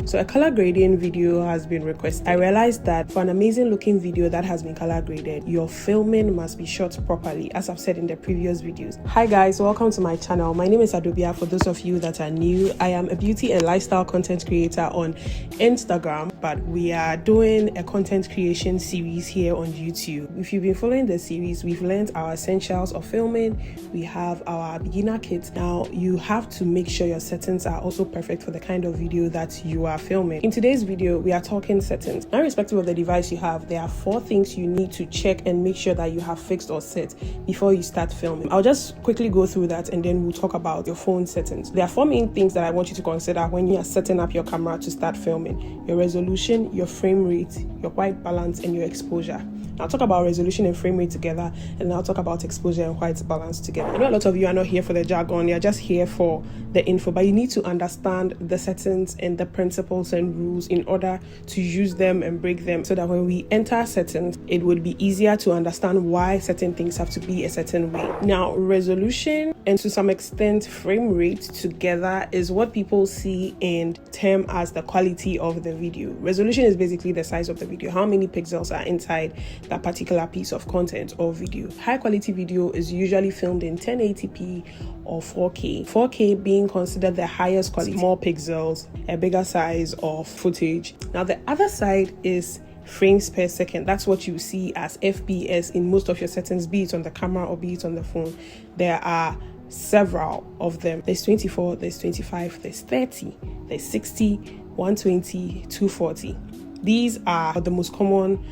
So a color grading video has been requested. I realized that for an amazing looking video that has been color graded, your filming must be shot properly, as I've said in the previous videos. Hi guys, welcome to my channel. My name is Adobia. For those of you that are new, I am a beauty and lifestyle content creator on Instagram, but we are doing a content creation series here on YouTube. If you've been following the series, we've learned our essentials of filming. We have our beginner kit. Now you have to make sure your settings are also perfect for the kind of video that you are filming. In today's video, we are talking settings. Now, irrespective of the device you have, there are 4 things you need to check and make sure that you have fixed or set before you start filming. I'll just quickly go through that and then we'll talk about your phone settings. There are 4 main things that I want you to consider when you are setting up your camera to start filming: your resolution, your frame rate, your white balance, and your exposure. I'll talk about resolution and frame rate together, and then I'll talk about exposure and white balance together. I know a lot of you are not here for the jargon, you're just here for the info, but you need to understand the settings and the principles and rules in order to use them and break them, so that when we enter settings, it would be easier to understand why certain things have to be a certain way. Now, resolution and to some extent frame rate together is what people see and term as the quality of the video. Resolution is basically the size of the video, how many pixels are inside that particular piece of content or video. High quality video is usually filmed in 1080p or 4K. 4K being considered the highest quality, more pixels, a bigger size of footage. Now the other side is frames per second. That's what you see as FPS in most of your settings, be it on the camera or be it on the phone. There are several of them. There's 24, there's 25, there's 30, there's 60, 120, 240. These are the most common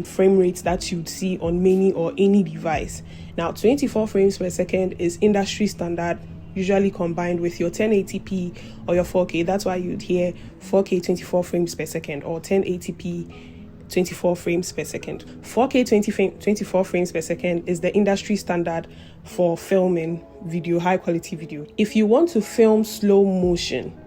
frame rates that you'd see on many or any device. Now, 24 frames per second is industry standard, usually combined with your 1080p or your 4K. That's why you'd hear 4K 24 frames per second or 1080p 24 frames per second. 4K 24 frames per second is the industry standard for filming video, high quality video. If you want to film slow motion,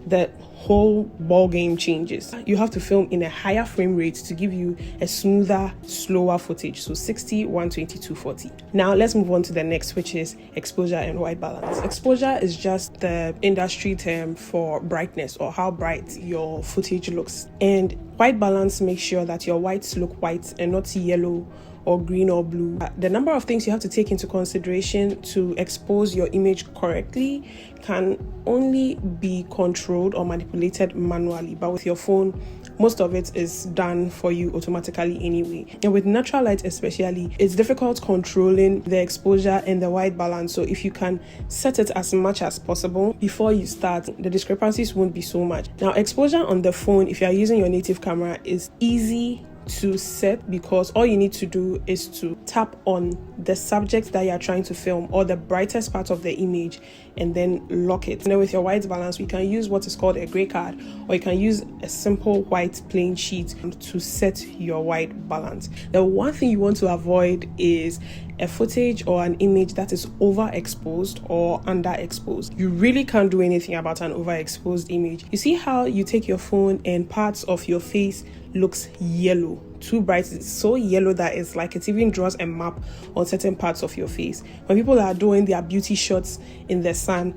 the whole ball game changes. You have to film in a higher frame rate to give you a smoother, slower footage. So 60, 120, 240. Now let's move on to the next, which is exposure and white balance. Exposure is just the industry term for brightness or how bright your footage looks. And white balance makes sure that your whites look white and not yellow or green or blue. The number of things you have to take into consideration to expose your image correctly can only be controlled or manipulated manually, but with your phone, most of it is done for you automatically anyway. And with natural light especially, it's difficult controlling the exposure and the white balance. So if you can set it as much as possible before you start, the discrepancies won't be so much. Now, exposure on the phone, if you are using your native camera, is easy to set because all you need to do is to tap on the subject that you're trying to film or the brightest part of the image and then lock it. And then with your white balance, we can use what is called a gray card, or you can use a simple white plain sheet to set your white balance. The one thing you want to avoid is a footage or an image that is overexposed or underexposed. You really can't do anything about an overexposed image. You see how you take your phone and parts of your face looks yellow, too bright. It's so yellow that it's like it even draws a map on certain parts of your face. When people are doing their beauty shots in the sun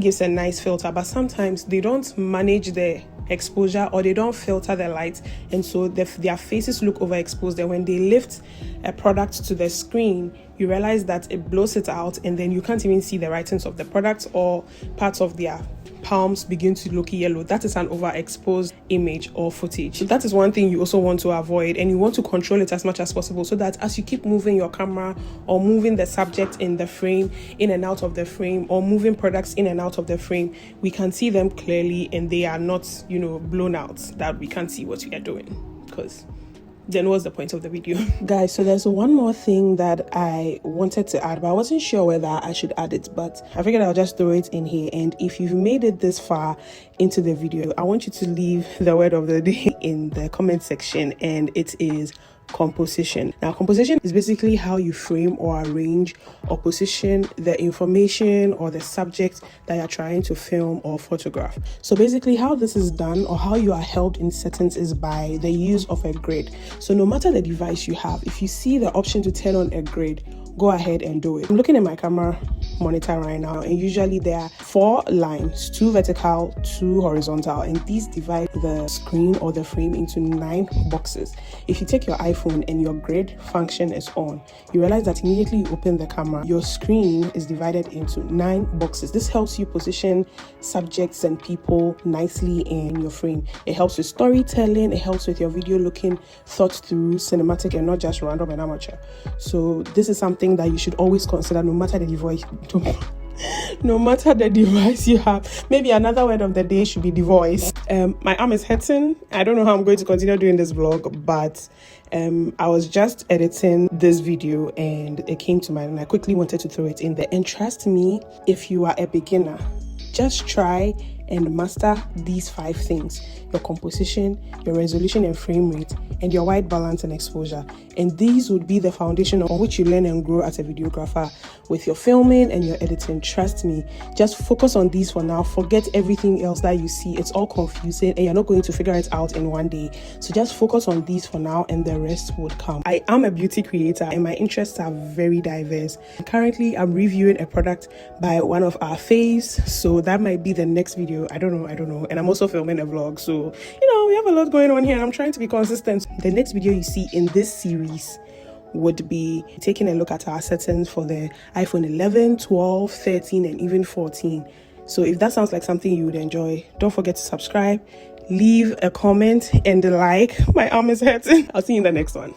gives a nice filter, but sometimes they don't manage the exposure or they don't filter the light, and so their faces look overexposed. And when they lift a product to the screen, you realize that it blows it out, and then you can't even see the writings of the product or parts of their palms begin to look yellow. That is an overexposed image or footage. So that is one thing you also want to avoid, and you want to control it as much as possible so that as you keep moving your camera or moving the subject in the frame, in and out of the frame, or moving products in and out of the frame, we can see them clearly and they are not, blown out, that we can't see what we are doing, because then what's the point of the video? Guys, so there's one more thing that I wanted to add, but I wasn't sure whether I should add it, but I figured I'll just throw it in here. And if you've made it this far into the video, I want you to leave the word of the day in the comment section, and it is composition. Now, composition is basically how you frame or arrange or position the information or the subject that you're trying to film or photograph. So basically how this is done, or how you are helped in settings, is by the use of a grid. So no matter the device you have, if you see the option to turn on a grid, go ahead and do it. I'm looking at my camera monitor right now, and usually there are 4 lines, 2 vertical, 2 horizontal, and these divide the screen or the frame into 9 boxes. If you take your iPhone and your grid function is on, you realize that immediately you open the camera, your screen is divided into 9 boxes. This helps you position subjects and people nicely in your frame. It helps with storytelling, it helps with your video looking thought through, cinematic, and not just random and amateur. So this is something that you should always consider, no matter the device you have. Maybe another word of the day should be device. My arm is hurting. I don't know how I'm going to continue doing this vlog, but I was just editing this video and it came to mind and I quickly wanted to throw it in there. And trust me, if you are a beginner, just try and master these 5 things: your composition, your resolution and frame rate, and your white balance and exposure. And these would be the foundation on which you learn and grow as a videographer with your filming and your editing. Trust me, just focus on these for now. Forget everything else that you see. It's all confusing and you're not going to figure it out in one day. So just focus on these for now and the rest would come. I am a beauty creator and my interests are very diverse. Currently, I'm reviewing a product by one of our faves, so that might be the next video. I don't know. And I'm also filming a vlog, so we have a lot going on here and I'm trying to be consistent. The next video you see in this series would be taking a look at our settings for the iPhone 11, 12, 13 and even 14. So if that sounds like something you would enjoy, don't forget to subscribe, leave a comment and a like. My arm is hurting. I'll see you in the next one.